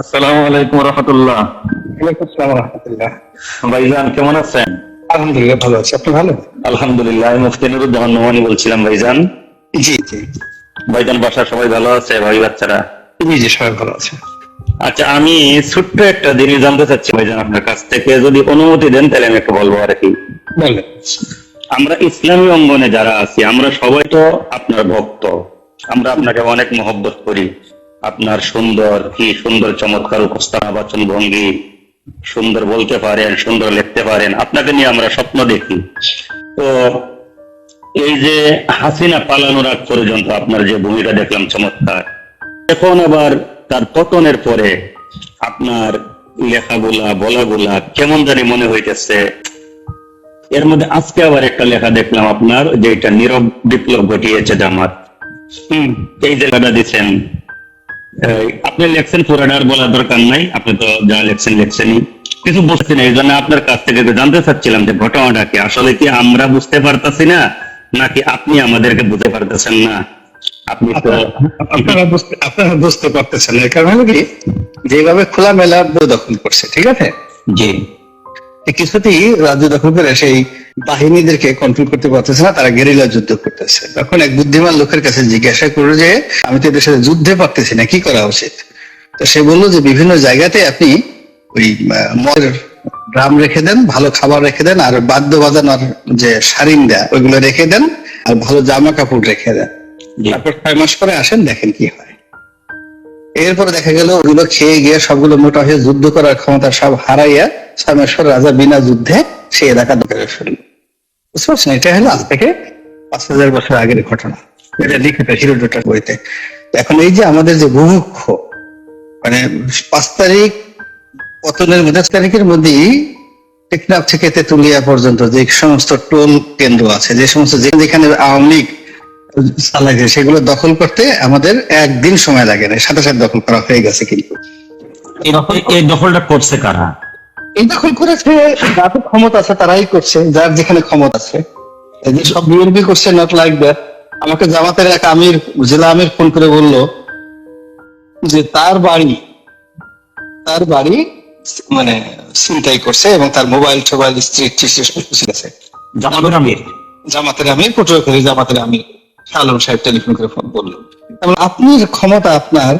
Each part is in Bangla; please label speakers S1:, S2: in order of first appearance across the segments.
S1: আসসালামু আলাইকুম রহমতুল্লাহ।
S2: ওয়ালাইকুম আসসালাম রহমতুল্লাহ।
S1: ভাইজান কেমন আছেন?
S2: আলহামদুলিল্লাহ ভালো আছি, আপনি ভালো?
S1: আলহামদুলিল্লাহ, আমি মুফতি নুরুজ্জামান নোমানী বলছিলাম ভাইজান।
S2: জি জি
S1: ভাইজান বাসার সবাই ভালো আছে? ভাই বাচ্চারা?
S2: জি জি সবাই ভালো আছে।
S1: আচ্ছা, আমি ছোট্ট একটা জিনিস জানতে চাচ্ছি ভাইজান আপনার কাছ থেকে, যদি অনুমতি দেন তাহলে আমি একটু বলবো আর কি।
S2: বলেন।
S1: আমরা ইসলামী অঙ্গনে যারা আছি আমরা সবাই তো আপনার ভক্ত, আমরা আপনাকে অনেক মহব্বত করি। আপনার সুন্দর চমৎকার উপস্থাপনা, বাচন ভঙ্গি, সুন্দর বলতে পারেন, সুন্দর লিখতে পারেন, আপনাকে নিয়ে আমরা স্বপ্ন দেখি। তো এই যে হাসিনা পালানোর আগ পর্যন্ত আপনার যে ভূমিকা দেখলাম চমৎকার, এখন আবার তার পতনের পরে আপনার লেখাগুলা বলাগুলা কেমন জানি মনে হইতেছে। এর মধ্যে আজকে আবার একটা লেখা দেখলাম আপনার, যে এটা নীরব বিপ্লব ঘটিয়েছে জামাত। এই যে লেখা দিচ্ছেন, আপনি লেখছেন, পুরাটার বলার দরকার নাই, আপনি তো যা লেখছেনই। কিছু বুঝছি না, এই জন্য আপনার কাছ থেকে জানতে চাচ্ছিলাম যে ঘটনাটা কি, আসলে কি আমরা বুঝতে পারতাছি না নাকি আপনি আমাদেরকে বুঝতে পারতেছেন না? আপনি তো
S2: আপনারা বুঝতে পারতেছেন না, কারণ হলো কি, যেভাবে খোলামেলা দখল করছে, ঠিক আছে,
S1: জি
S2: কিছুতেই রাজ্য দখল করে সেই বাহিনীদেরকে কন্ট্রোল করতে পারতেছে না, তারা গেরিলা যুদ্ধ করতেছে। তখন এক বুদ্ধিমান লোকের কাছে জিজ্ঞাসা করলো যে আমি তো এদের সাথে যুদ্ধে পারতেছি না, কি করা উচিত? তো সে বললো যে বিভিন্ন জায়গাতে আপনি ওই মদের ড্রাম রেখে দেন, ভালো খাবার রেখে দেন, আর বাদ্য বাজানোর যে সারিন্দা ওইগুলো রেখে দেন, আর ভালো জামা কাপড় রেখে দেন। তারপর 6 মাস পরে আসেন, দেখেন কি হয়। এরপরে দেখা গেল ওগুলো খেয়ে গিয়ে সবগুলো মোটা হয়ে যুদ্ধ করার ক্ষমতা সব হারাইয়া 6 মাস পর রাজা বিনা যুদ্ধে সে এলাকা দখল করে ফেলল। বুঝতে পারছেন? এটা হলো আজ থেকে 5000 বছর আগের ঘটনা, এটা লিখিত হিরোডোটাস বইতে। এখন এই যে আমাদের যে বুভুক্ষ, মানে 5 তারিখ পতনের মধ্যে, 5 তারিখের মধ্যেই টেকনাফ থেকে তেতুলিয়া পর্যন্ত যে সমস্ত টোল কেন্দ্র আছে, যে সমস্ত যেখানে আওয়ামী লীগ চালাইছে, সেগুলো দখল করতে আমাদের একদিন সময় লাগে না, সাথে সাথে দখল করা হয়ে গেছে। কিন্তু
S1: এই দখলটা করছে কারা?
S2: এই দখল করেছে যাদের ক্ষমতা আছে, তারাই করছে, যার যেখানে ক্ষমতা আছে। এই যে সব বিএনপি করছে, নট লাইক দ্যাট। আমাকে জামাতের এক আমির, জেলা আমির ফোন করে বলল যে তার বাড়ি মানে ছিনতাই করছে, এবং তার মোবাইল টোবাইল স্ত্রী আছে। জামাতের আমির পটুয়াখালী জামাতের আমির আলম সাহেব টেলিফোন করে ফোন করলো। আপনি ক্ষমতা আপনার,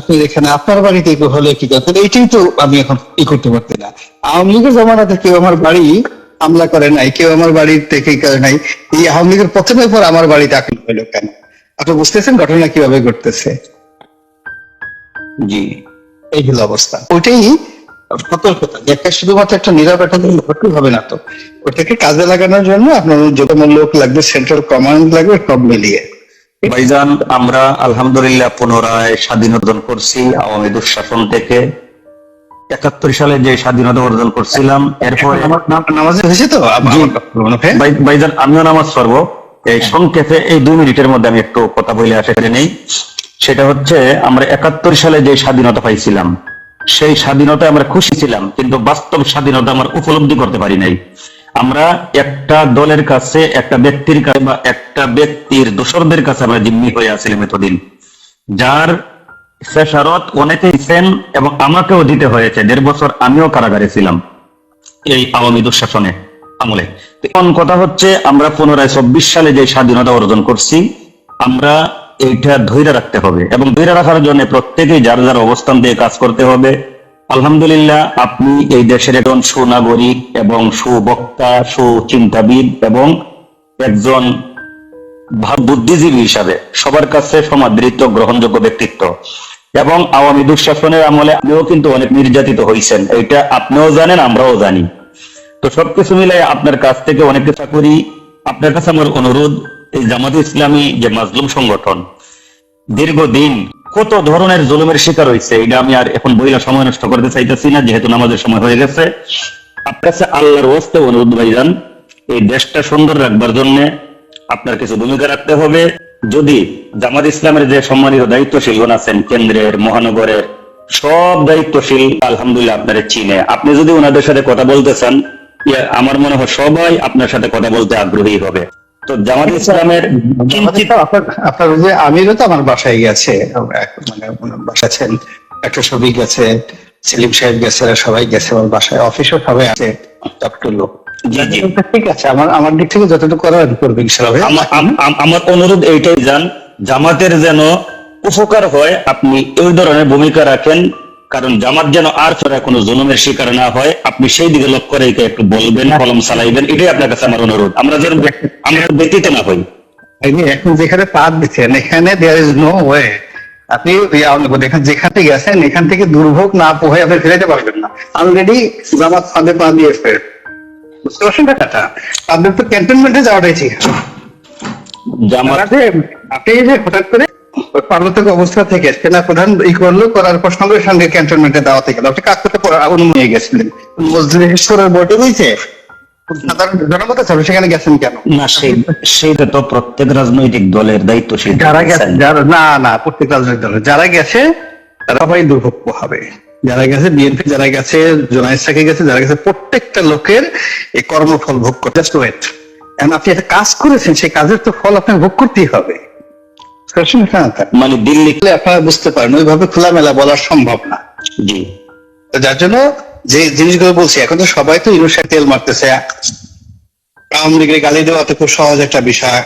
S2: আপনি এখানে আপনার বাড়িতে হলে কি করতেন? এইটাই তো আমি এখন ই করতে পারছি না। আওয়ামী লীগের জমানাতে কেউ আমার বাড়ি হামলা করে নাই, কেউ আমার বাড়ির থেকে করে নাই। এই আওয়ামী লীগের পতনের পর আমার বাড়িতে আক্রমণ হলো কেন? আপনি বুঝতেছেন ঘটনা কিভাবে ঘটতেছে?
S1: জি,
S2: এই হলো অবস্থা। ওইটাই সতর্কতা, যে একটা শুধুমাত্র একটা নীরব একটা ভর্তি হবে না, তো ওটাকে কাজে লাগানোর জন্য আপনার যত লোক লাগবে, সেন্ট্রাল কমান্ড লাগবে, সব মিলিয়ে।
S1: ভাইজান আমরা আলহামদুলিল্লাহ পুনরায় স্বাধীনতা অর্জন করছি আওয়ামী দুঃশাসন থেকে। 71 সালে যে স্বাধীনতা অর্জন করছিলাম, এরপরে
S2: নামাজ হয়েছে তো
S1: ভাইজান আমিও নামাজ পড়বো। এই সংক্ষেপে এই 2 মিনিটের মধ্যে আমি একটু কথা বলে আসা নেই। সেটা হচ্ছে, আমরা 71 সালে যে স্বাধীনতা পাইছিলাম, সেই স্বাধীনতায় আমরা খুশি ছিলাম, কিন্তু বাস্তব স্বাধীনতা আমরা উপলব্ধি করতে পারি নাই। আমরা একটা দলের কাছে, একটা ব্যক্তির কাছে, বা একটা ব্যক্তির দোসরদের কাছে আমরা জিম্মি হয়ে আছিলাম এতদিন, যার খেসারত অনেকে দিচ্ছেন এবং আমাকেও দিতে হয়েছে। 1.5 বছর আমিও কারাগারে ছিলাম এই আওয়ামী দুঃশাসনে আমলে। এখন কথা হচ্ছে, আমরা পুনরায় 24 সালে যে স্বাধীনতা অর্জন করছি, আমরা এইটা ধৈর্য রাখতে হবে, এবং ধৈর্য রাখার জন্য প্রত্যেকেই যার যার অবস্থান দিয়ে কাজ করতে হবে। আলহামদুলিল্লাহ, আপনি এই দেশের একজন সুনাগরিক এবং সুবক্তা, সুচিন্তাবিদ এবং একজন বুদ্ধিজীবী হিসাবে সবার কাছে সমাদৃত গ্রহণযোগ্য ব্যক্তিত্ব। এবং আওয়ামী দুঃশাসনের আমলে আপনিও কিন্তু অনেক নির্যাতিত হয়েছেন, এটা আপনিও জানেন, আমরাও জানি। তো সবকিছু মিলাই আপনার কাছ থেকে অনেক কিছু করি। আপনার কাছে আমার অনুরোধ, এই জামাতে ইসলামী যে মাজলুম সংগঠন, দীর্ঘদিন কত ধরনের জুলুমের শিকার হয়েছে, এটা আমি আর এখন বইলা সময় নষ্ট করতে চাইতেছি না, যেহেতু নামাজের সময় হয়ে গেছে। আপনার কাছে আল্লাহর ওয়াস্তে অনুরোধ ভাইজান, এই দেশটা সুন্দর রাখবার জন্য আপনার কিছু ভূমিকা রাখতে হবে। যদি জামাত ইসলামের যে সম্মানিত দায়িত্বশীলগণ আছেন, কেন্দ্রের, মহানগরের সব দায়িত্বশীল আলহামদুলিল্লাহ আপনার চিনে, আপনি যদি ওনাদের সাথে কথা বলতে চান, আমার মনে হয় সবাই আপনার সাথে কথা বলতে আগ্রহী হবে। তো জামাত ইসলামের
S2: আপনার যে আমিরও তো আমার বাসায় গেছে, মানে বাসাছেন, একটা ছবি গেছে, সেলিম সাহেব গেছে, এরা সবাই গেছে, আমার বাসায় অফিসও সবাই আছে, ডক্টর লোক।
S1: জি জি।
S2: ঠিক আছে, আমার দিক থেকে যতটুকু করার আমি করবো ইনশাআল্লাহ ভাই।
S1: আমার অনুরোধ এইটাই যান, জামাতের যেন উপকার হয়, আপনি ওই ধরনের ভূমিকা রাখেন, কারণ জামাত যেন আর ফেরা কোনো জুলুমের শিকার না হয়, আপনি সেই দিকে লক্ষ্য রেখে একটু বলবেন, কলম চালাইবেন, এটাই আপনার কাছে আমার অনুরোধ। আমরা যেন আমরা ব্যতীত না হই।
S2: এখন যেখানে পা দিচ্ছেন এখানে দেয়ার ইজ নো ওয়ে, আপনি যেখান থেকে গেছেন এখান থেকে দুর্ভোগ না পোহায় আপনি ফেরাতে পারবেন না। অলরেডি জামাত ফাঁদে পা দিয়ে ফের, বুঝতে পারছেন ব্যাপারটা? আপনার তো ক্যান্টনমেন্টে যাওয়াটাই ঠিক।
S1: জামাত
S2: আপনি যে হঠাৎ করে পার্বত্য অবস্থা থেকে সেনা প্রধান করলো, করার পর সঙ্গে সঙ্গে ক্যান্টনমেন্টে দাওয়াতে গেল, আপনি কাজ করতে অনুমতি নিয়ে গেছিলেন, মজলিসের বোর্ডে হয়েছে, সাধারণ জনমত আছে, সেখানে গেছেন কেন?
S1: না, সেইটা তো প্রত্যেক রাজনৈতিক দলের দায়িত্ব।
S2: যারা গেছে, না প্রত্যেক রাজনৈতিক দলের যারা গেছে তারা সবাই দুর্ভোগ হবে। যারা গেছে বিএনপি, যারা গেছে জোনায়েদ সাকি গেছে, যারা গেছে প্রত্যেকটা লোকের এই কর্মফল ভোগ করতে। জাস্ট ওয়েট, আপনি একটা কাজ করেছেন, সেই কাজের তো ফল আপনাকে ভোগ করতেই হবে।
S1: মানে দিল্লি,
S2: আপনারা বুঝতে পারেন ওইভাবে খোলামেলা বলা সম্ভব না।
S1: জি,
S2: যার জন্য যে জিনিসগুলো বলছি, এখন তো সবাই তো ইউনুসের তেল মারতেছে, আওয়ামী লীগের গালি দেওয়া তো খুব সহজ একটা বিষয়।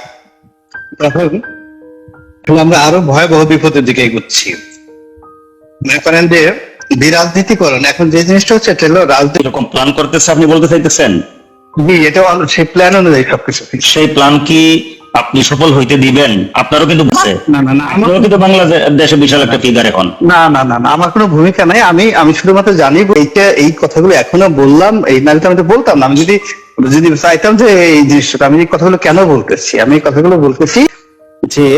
S2: তখন আমরা আরো ভয়াবহ বিপদের দিকে এগোচ্ছি। মনে করেন যে বিরাজনীতিকরণ, এখন যে জিনিসটা হচ্ছে এটা হলো রাজনীতি।
S1: এরকম প্ল্যান করতেছে আপনি বলতে চাইতেছেন?
S2: এটা সেই প্ল্যান অনুযায়ী সবকিছু।
S1: সেই প্ল্যান কি আপনি সফল হইতে দিবেন? আপনারও কিন্তু বসে,
S2: না
S1: আপনারও কিন্তু বাংলাদেশে বিশাল একটা ফিগার এখন।
S2: না আমার কোনো ভূমিকা নাই। আমি শুধুমাত্র জানি এই কথাগুলো এখনো বললাম, এই নারীতে আমি তো বলতাম না। আমি যদি চাইতাম যে এই জিনিসটা, আমি এই কথাগুলো কেন বলতেছি, আমি এই কথাগুলো বলতেছি যে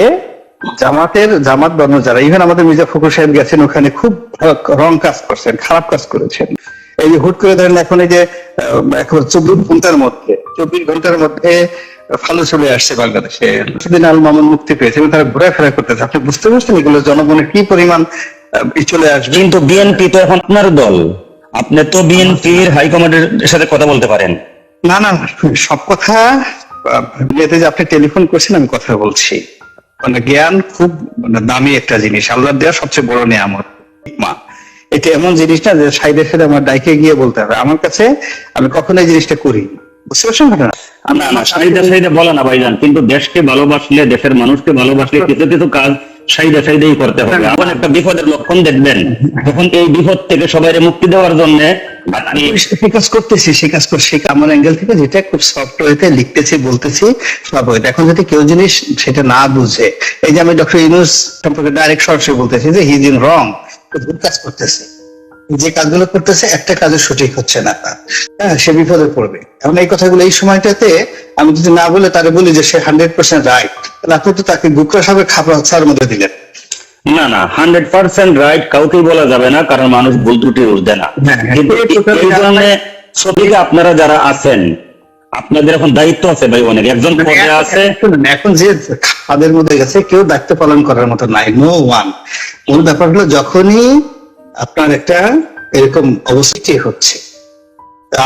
S2: জামাত বর্ণ যারা, ইভেন আমাদের মির্জা ফখরুল সাহেব গেছেন ওখানে, খুব রং কাজ করছেন, খারাপ কাজ করেছেন। এই যে হুট করে ধরেন এখন এই যে 24 ঘন্টার মধ্যে ভালো চলে আসছে বাংলাদেশে, সেদিন আল মামুন মুক্তি পেয়েছে এবং তারা ঘোরাফেরা করতেছে। আপনি বুঝতে পারছেন এগুলো জনগণের কি পরিমাণ চলে আসবে?
S1: কিন্তু বিএনপি তো এখন আপনার দল, আপনি তো বিএনপির হাইকমান্ডের সাথে কথা বলতে পারেন।
S2: না সব কথা যে আপনি টেলিফোন করছেন, আমি কথা বলছি। মানে জ্ঞান খুব দামি একটা জিনিস, আল্লাহর দেওয়া সবচেয়ে বড় নিয়ামত। এটা এমন জিনিস না যে সাইডে সাইডে আমার ডাইকে গিয়ে বলতে হবে। আমার কাছে আমি কখনো এই জিনিসটা করি, বুঝতে পারছেন ঘটনা?
S1: না, সাইডে বলে না ভাইজান, কিন্তু দেশকে ভালোবাসলে, দেশের মানুষকে ভালোবাসলে কিছু কিছু কাজ সাইডেই করতে হবে। এখন একটা বিপদের লক্ষণ দেখবেন, তখন এই বিপদ থেকে সবাই মুক্তি দেওয়ার জন্য
S2: সে কাজ করতেছি, আমার অ্যাঙ্গেল থেকে যেটা খুব সফট ওয়েতে লিখতেছি, বলতেছি সব ওয়েতে। এখন যদি কেউ জিনিস সেটা না বুঝে, এই যে আমি ডক্টর ইউনূস সম্পর্কে ডাইরেক্ট সরাসরি বলতেছি যে হি ইজ ইন রং, ভুল কাজ করতেছে, যে কাজগুলো করতেছে একটা কাজও সঠিক হচ্ছে না, সে বিপদে পড়বে। এখন এই কথাগুলো এই সময়টাতে আমি যদি না বলে তারে বলি যে সে 100% রাইট, তাহলে আপনি তো তাকে গুকরা সাহেবের খাপড়ার মধ্যে দিলেন।
S1: না 100% রাইট কাউকেই বলা যাবে না, কারণ মানুষ ভুল ত্রুটি বুঝবে না। কিন্তু এই ধরনের ছবিকে আপনারা যারা আছেন, আপনাদের এখন দায়িত্ব আছে ভাই, অনেক একজন পদে আছে।
S2: এখন যে তাদের মধ্যে গেছে কেউ দায়িত্ব পালন করার মতো নাই, নো ওয়ান। মূল ব্যাপার হলো যখনই আপনার একটা এরকম অবস্থা হচ্ছে,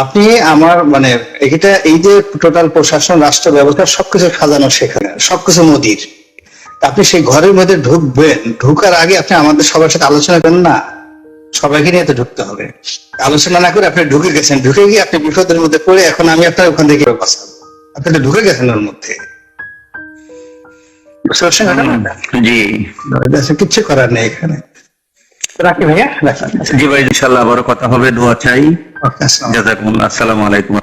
S2: আপনি আমার মানে এটা এই যে টোটাল প্রশাসন, রাষ্ট্র ব্যবস্থা সবকিছু সাজানো, সেখানে সবকিছু মোদির। আপনি সেই ঘরের মধ্যে ঢুকবেন, ঢুকার আগে আপনি আমাদের সবার সাথে আলোচনা করেন না, সবাইকে নিয়ে তো ঢুকতে হবে। আলোচনা না করে আপনি ঢুকে গেছেন, ঢুকে গিয়ে আপনি বিপদের মধ্যে পড়ে এখন আমি আপনার ওখান থেকে বাঁচাবো, আপনি তো ঢুকে গেছেন ওর মধ্যে, বুঝতে পারছেন? জি, কিচ্ছু করার নেই এখানে। রাখি ভাইয়া,
S1: জি ভাই, ইনশাআল্লাহ আবারও কথা হবে, দোয়া চাই। জাযাকুমুল্লাহ, আসসালামু আলাইকুম।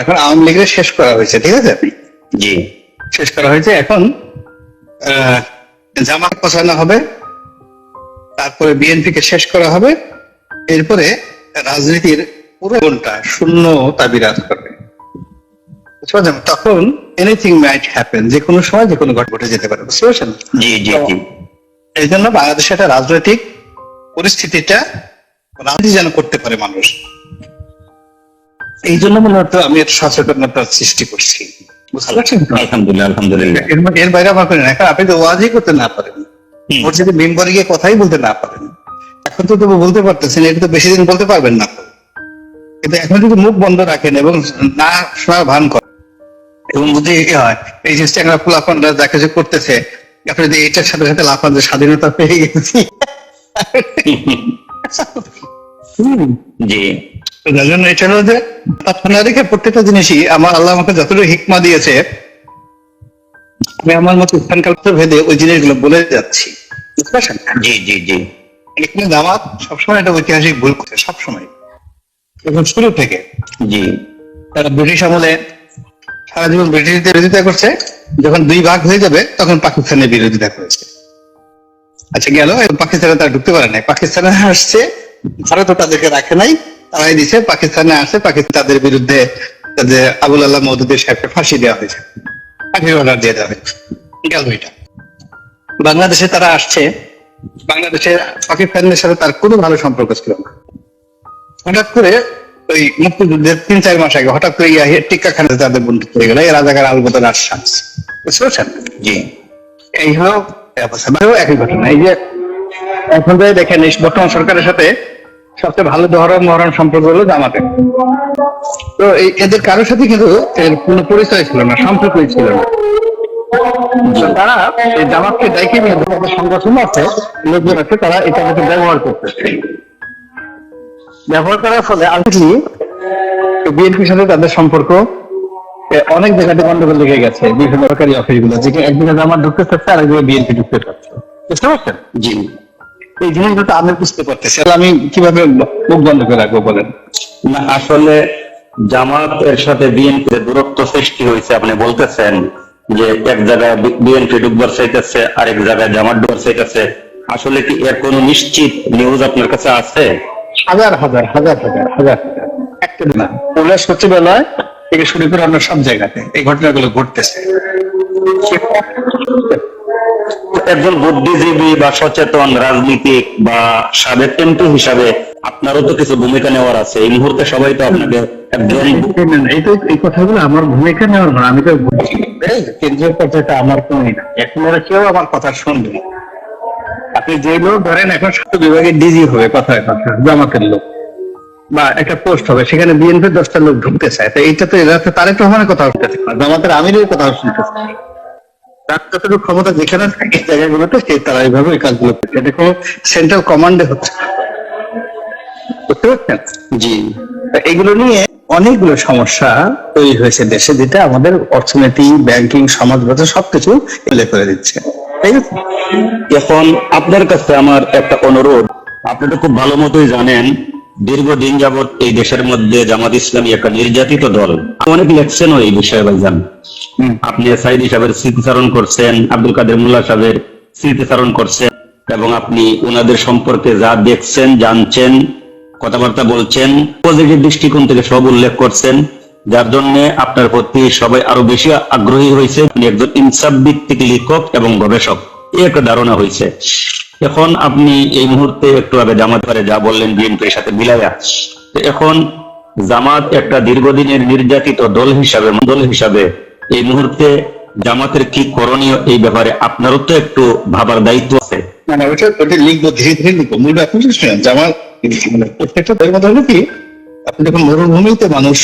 S2: এখন আওয়ামী লীগের শেষ করা হয়েছে, ঠিক আছে?
S1: জি,
S2: শেষ করা হয়েছে। এখন জামাত পছানো হবে, তারপরে বিএনপি কে শেষ করা হবে, এরপরে রাজনীতির পুরো ঘন্টা শূন্যতা বিরাজ করবে। তখন এনিথিং মাইট হ্যাপেন, যে কোনো সময় যে কোনো ঘটে যেতে পারে, বুঝতে পারছেন?
S1: জি।
S2: এই জন্য বাংলাদেশে একটা রাজনৈতিক পরিস্থিতিটা রাজনীতি যেন করতে পারে মানুষ, এই জন্য মূলত আমি একটা সচেতনতার সৃষ্টি করছি, বুঝতে পারছেন?
S1: আলহামদুলিল্লাহ।
S2: এর বাইরে আমার করেন। এখন আপনি তো ওয়াজই করতে না পারেন, মসজিদে মেম্বারে গিয়ে কথাই বলতে না পারেন, এখন তো তবু বলতে পারতেছেন, এটা তো বেশি দিন বলতে পারবেন না। কিন্তু এখন যদি মুখ বন্ধ রাখেন এবং না শোনার ভান করেন, এবং যদি হয় এই যে চ্যাংরা পোলাপানরা যা কিছু করতেছে, আপনি যদি এটার সাথে সাথে লাফান যে স্বাধীনতা পেয়ে গেছি,
S1: জি
S2: যার জন্য এটা হলো যে প্রার্থনা রেখে প্রত্যেকটা জিনিসই আমার আল্লাহ আমাকে যতটুকু হিকমা দিয়েছে আমি আমার মতো স্থানকাল ভেদে ওই জিনিসগুলো বলে যাচ্ছি, বুঝতে পারছেন?
S1: জি জি জি
S2: এখানে জামাত সবসময় একটা ঐতিহাসিক ভুল করছে, সবসময় এখন শুরু থেকে।
S1: জি
S2: তারা ব্রিটিশ আমলে সারা জীবন ব্রিটিশদের বিরোধিতা করছে, যখন দুই ভাগ হয়ে যাবে তখন পাকিস্তানের বিরোধিতা করেছে। আচ্ছা গেল, পাকিস্তানে তারা ঢুকতে পারে নাই, পাকিস্তানে আসছে, ভারতও তাদেরকে রাখে নাই, তারাই দিছে, পাকিস্তানে আসে, পাকিস্তান তাদের বিরুদ্ধে তাদের আবুল আল্লাহ মওদুদী সাহেবকে ফাঁসি দেওয়া হয়েছে, ফাঁসির অর্ডার দিয়ে দেওয়া হয়েছে। গেল এটা। বাংলাদেশে তারা আসছে, বাংলাদেশে পাকিস্তানের সাথে তার কোনো ভালো সম্পর্ক ছিল না। হঠাৎ করে ওই মুক্তিযুদ্ধের 3-4 মাস আগে হঠাৎ করে টিক্কা খানে তাদের বন্ধুত্ব হয়ে গেল, এই রাজাকার আলবদর আশ্বাস, বুঝতে পারছেন?
S1: জি
S2: এই হলো অবস্থা। একই ঘটনা। এই যে এখন যে দেখেন এই বর্তমান সরকারের সাথে সবচেয়ে ভালো মহরম সম্পর্ক হলো জামাতের। তো এদের কারোর সাথে কিন্তু এর কোনো পরিচয় ছিল না, সম্পর্কই ছিল না। তো তারা এই জামাতকে ডাইকে নিয়ে যাদের সংগঠন আছে, লোকজন আছে, তারা এটাকে ব্যবহার করতেছে। ব্যবহার করার ফলে আলটিমেটলি বিএনপির সাথে তাদের সম্পর্ক অনেক জায়গাতে গন্ডগোল লেগে গেছে, বিভিন্ন সরকারি অফিসগুলো, যেখানে একদিকে জামাত ঢুকতে চাচ্ছে আর একদিকে বিএনপি ঢুকতে চাচ্ছে, বুঝতে পারছেন?
S1: জি
S2: এই জিনিসগুলো আমি বুঝতে পারতেছি, আমি কিভাবে মুখ বন্ধ করে রাখবো বলেন?
S1: না আসলে জামাতের সাথে বিএনপি দূরত্ব সৃষ্টি হয়েছে আপনি বলতেছেন যে এক জায়গায় বিএনপি ডুববার চাইতেছে আরেক জায়গায় জামাত ডুববার চাইতেছে, আসলে কি এর কোনো নিশ্চিত নিউজ আপনার কাছে আছে?
S2: হাজার হাজার হাজার হাজার হাজার একটা না, উল্লাস সচিবালয় থেকে শুরু করে আমরা সব জায়গাতে এই ঘটনাগুলো ঘটতেছে।
S1: একজন বুদ্ধিজীবী বা সচেতন রাজনীতিক বা সাবেক এমপি হিসাবে আপনারও তো কিছু ভূমিকা নেওয়ার আছে। এই মুহূর্তে সবাই তো আপনাকে একজন
S2: এই কথাগুলো আমার ভূমিকা নেওয়ার না, আমি তো কেন্দ্রীয় পর্যায়ে আমার কোনই না, এখন ওরা কেউ আমার কথা শুনবে না। আপনি যে লোক ধরেন এখন স্বাস্থ্য বিভাগের ডিজি হবে, কথায় কথা জামাতের লোক, বা একটা পোস্ট হবে, সেখানে বিএনপির 10টা লোক ঢুকতে চায়, তো এইটা তো এরা তো তারেক রহমানের কথা শুনতেছে না, জামাতের আমিরের কথা শুনতেছে। তার যতটুকু ক্ষমতা যেখানে থাকে জায়গাগুলোতে সে তারা এইভাবে ওই কাজগুলো করছে, এটা কোনো সেন্ট্রাল কমান্ডে হচ্ছে না, বুঝতে পারছেন?
S1: জি
S2: এগুলো নিয়ে অনেকগুলো সমস্যা তৈরি হয়েছে দেশে, যেটা আমাদের অর্থনীতি, ব্যাংকিং, সমাজ ব্যবস্থা সবকিছু উল্লেখ করে দিচ্ছে, ঠিক আছে?
S1: এখন আপনার কাছে আমার একটা অনুরোধ, আপনি তো খুব ভালো মতোই জানেন দীর্ঘদিন যাবৎ এই দেশের মধ্যে জামাত ইসলামী একটা নির্যাতিত দল। অনেক লেখছেনও এই বিষয়ে ভাইজান। আপনি সাইদ সাহেবের স্মৃতিচারণ করছেন, আব্দুল কাদের মোল্লা সাহেবের স্মৃতিচারণ করছেন, এবং আপনি ওনাদের সম্পর্কে যা দেখছেন, জানছেন, কথাবার্তা বলছেন, পজিটিভ দৃষ্টিকোণ থেকে সব উল্লেখ করছেন, যার জন্য আপনার প্রতি সবাই আরো বেশি আগ্রহী হয়েছে। আপনি একজন ইনসাফ ভিত্তিক লেখক এবং গবেষক, এই একটা ধারণা হয়েছে। এখন আপনি এই মুহূর্তে একটু আগে জামাত করে যা বললেন বিএনপির সাথে মিলাইয়া, তো এখন জামাত একটা দীর্ঘদিনের নির্যাতিত দল হিসাবে এই মুহূর্তে জামাতের কি করণীয়, এই ব্যাপারে আপনারও তো একটু ভাবার দায়িত্ব আছে।
S2: মানে ওটা লিখবো, ধীরে ধীরে লিখবো। মূল আপনি শুনেন জামাত মানে প্রত্যেকটা দলের মধ্যে হলো কি, আপনি যখন মরুভূমিতে মানুষ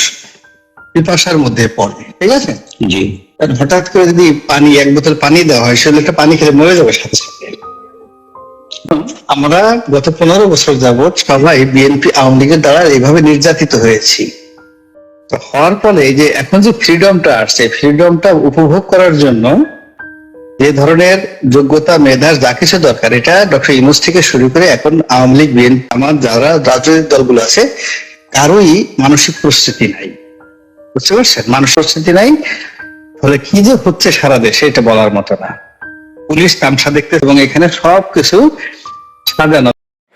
S2: পিপাসার মধ্যে পড়ে, ঠিক আছে,
S1: জি
S2: হঠাৎ করে যদি পানি, 1 বোতল পানি দেওয়া হয়, সেগুলো একটা পানি খেলে মরে যাবে সাথে সাথে। আমরা গত 15 বছর যাবৎ সবাই বিএনপি আওয়ামী লীগের দ্বারা এইভাবে নির্যাতিত হয়েছি। তো হওয়ার ফলে এই যে এখন যে ফ্রিডমটা আসছে, ফ্রিডমটা উপভোগ করার জন্য যে ধরনের যোগ্যতা, মেধা, যা কিছু দরকার, এটা ডক্টর ইউনূস থেকে শুরু করে এখন আওয়ামী লীগ, বিএনপি, আমার যারা রাজনৈতিক দলগুলো আছে, কারোই মানসিক প্রস্তুতি নাই, বুঝতে পারছেন? মানসিক প্রস্তুতি নাই, ফলে কি যে হচ্ছে সারা দেশে এটা বলার মতো না। পুলিশ তামসা দেখতে এবং এখানে সবকিছু সাজানো।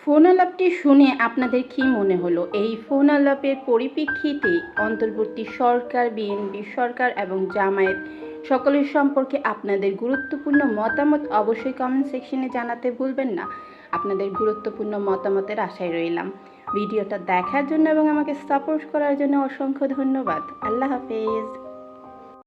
S3: ফোন আলাপটি শুনে আপনাদের কি মনে হলো? এই ফোন আলাপের পরিপ্রেক্ষিতে অন্তর্বর্তী সরকার, বিএনপি সরকার এবং জামায়াত সকলের সম্পর্কে আপনাদের গুরুত্বপূর্ণ মতামত অবশ্যই কমেন্ট সেকশনে জানাতে ভুলবেন না। আপনাদের গুরুত্বপূর্ণ মতামতের আশায় রইলাম। ভিডিওটা দেখার জন্য এবং আমাকে সাপোর্ট করার জন্য অসংখ্য ধন্যবাদ। আল্লাহ হাফেজ।